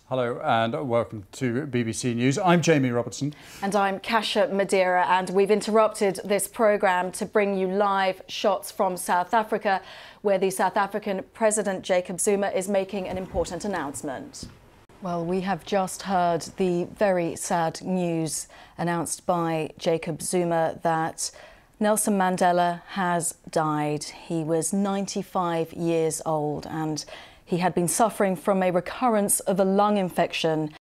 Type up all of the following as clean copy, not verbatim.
Hello and welcome to BBC News. I'm Jamie Robertson. And I'm Kasia Madera, and we've interrupted this programme to bring you live shots from South Africa, where the South African President Jacob Zuma is making an important announcement. Well, we have just heard the very sad news announced by Jacob Zuma that Nelson Mandela has died. He was 95 years old and he had been suffering from a recurrence of a lung infection.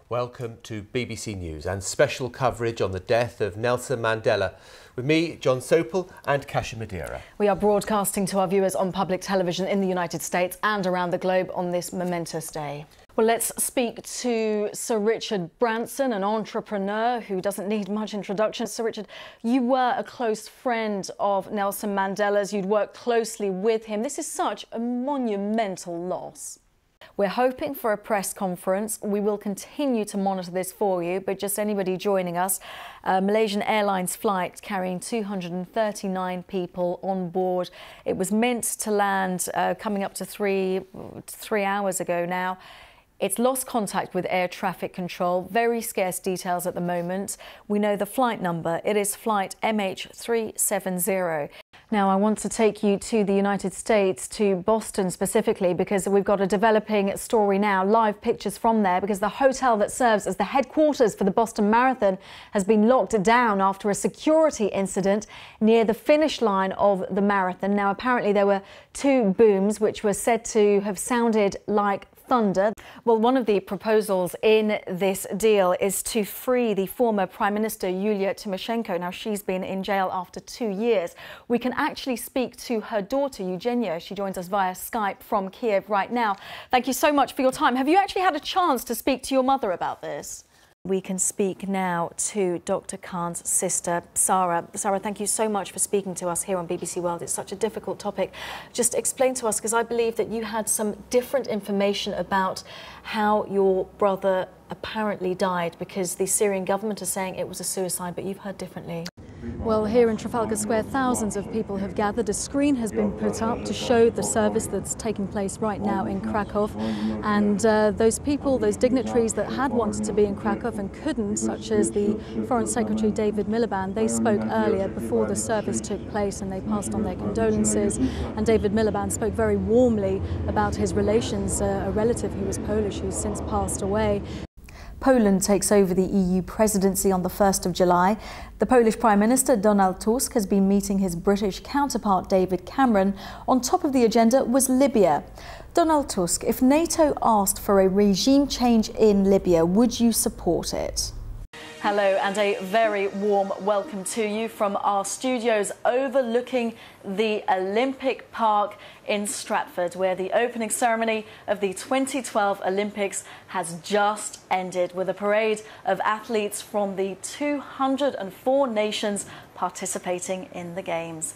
Welcome to BBC News and special coverage on the death of Nelson Mandela with me, John Sopel, and Kasia Madera. We are broadcasting to our viewers on public television in the United States and around the globe on this momentous day. Well, let's speak to Sir Richard Branson, an entrepreneur who doesn't need much introduction. Sir Richard, you were a close friend of Nelson Mandela's. You'd worked closely with him. This is such a monumental loss. We're hoping for a press conference. We will continue to monitor this for you, but just anybody joining us, Malaysian Airlines flight carrying 239 people on board. It was meant to land coming up to three hours ago now. It's lost contact with air traffic control. Very scarce details at the moment. We know the flight number. It is flight MH370. Now, I want to take you to the United States, to Boston specifically, because we've got a developing story now, live pictures from there, because the hotel that serves as the headquarters for the Boston Marathon has been locked down after a security incident near the finish line of the marathon. Now, apparently there were two booms which were said to have sounded like thunder. Well, one of the proposals in this deal is to free the former Prime Minister Yulia Tymoshenko. Now, she's been in jail after 2 years. We can actually speak to her daughter, Eugenia. She joins us via Skype from Kiev right now. Thank you so much for your time. Have you actually had a chance to speak to your mother about this? We can speak now to Dr. Khan's sister, Sarah. Sarah, thank you so much for speaking to us here on BBC World. It's such a difficult topic. Just explain to us, because I believe that you had some different information about how your brother apparently died, because the Syrian government is saying it was a suicide, but you've heard differently. Well, here in Trafalgar Square, thousands of people have gathered. A screen has been put up to show the service that's taking place right now in Krakow. And those people, those dignitaries that had wanted to be in Krakow and couldn't, such as the Foreign Secretary David Miliband, they spoke earlier before the service took place and they passed on their condolences. And David Miliband spoke very warmly about his relations, a relative who was Polish who's since passed away. Poland takes over the EU presidency on the 1st of July. The Polish Prime Minister Donald Tusk has been meeting his British counterpart David Cameron. On top of the agenda was Libya. Donald Tusk, if NATO asked for a regime change in Libya, would you support it? Hello and a very warm welcome to you from our studios overlooking the Olympic Park in Stratford, where the opening ceremony of the 2012 Olympics has just ended with a parade of athletes from the 204 nations participating in the Games.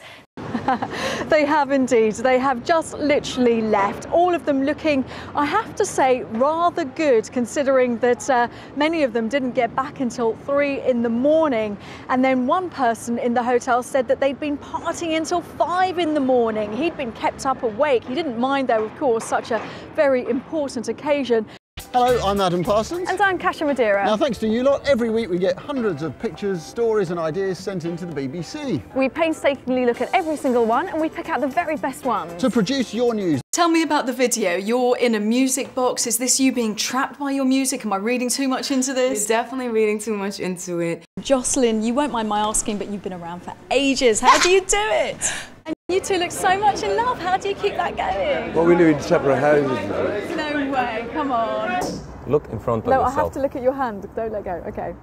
They have indeed. They have just literally left, all of them looking, I have to say, rather good, considering that many of them didn't get back until 3 in the morning. And then one person in the hotel said that they'd been partying until 5 in the morning. He'd been kept up awake. He didn't mind, though, of course, such a very important occasion. Hello, I'm Adam Parsons. And I'm Kasia Madera. Now, thanks to you lot, every week we get hundreds of pictures, stories and ideas sent into the BBC. We painstakingly look at every single one and we pick out the very best ones to produce your news. Tell me about the video. You're in a music box. Is this you being trapped by your music? Am I reading too much into this? You're definitely reading too much into it. Jocelyn, you won't mind my asking, but you've been around for ages. How do you do it? And you two look so much in love. How do you keep that going? Well, we live in separate houses. No way, come on. Look in front of yourself. yourself. No, I have to look at your hand. Don't let go, okay.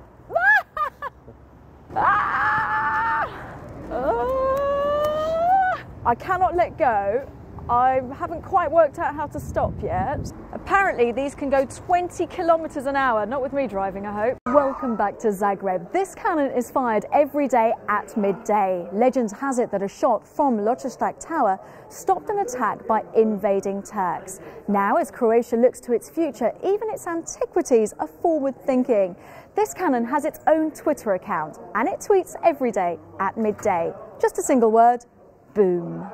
I cannot let go. I haven't quite worked out how to stop yet. Apparently these can go 20 kilometers an hour, not with me driving, I hope. Welcome back to Zagreb. This cannon is fired every day at midday. Legend has it that a shot from Lotostak Tower stopped an attack by invading Turks. Now, as Croatia looks to its future, even its antiquities are forward-thinking. This cannon has its own Twitter account and it tweets every day at midday. Just a single word, boom.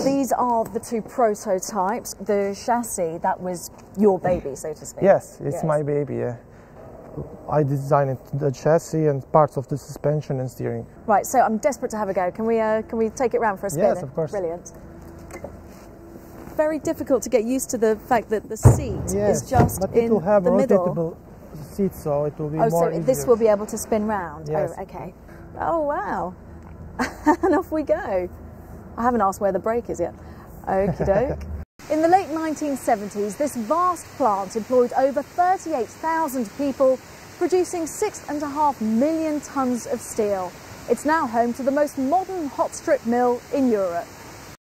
These are the two prototypes. The chassis, that was your baby, so to speak. Yes, it's my baby, yeah. I designed the chassis and parts of the suspension and steering. Right, so I'm desperate to have a go. Can we take it round for a spin? Yes, of course. Brilliant. Very difficult to get used to the fact that the seat is just but in it will have the a middle. rotatable seat, so it will be Oh, more so easier. this will be able to spin round? Yes. Oh, okay. Oh, wow. And off we go. I haven't asked where the brake is yet. Okie doke. In the late 1970s, this vast plant employed over 38,000 people, producing 6.5 million tonnes of steel. It's now home to the most modern hot strip mill in Europe.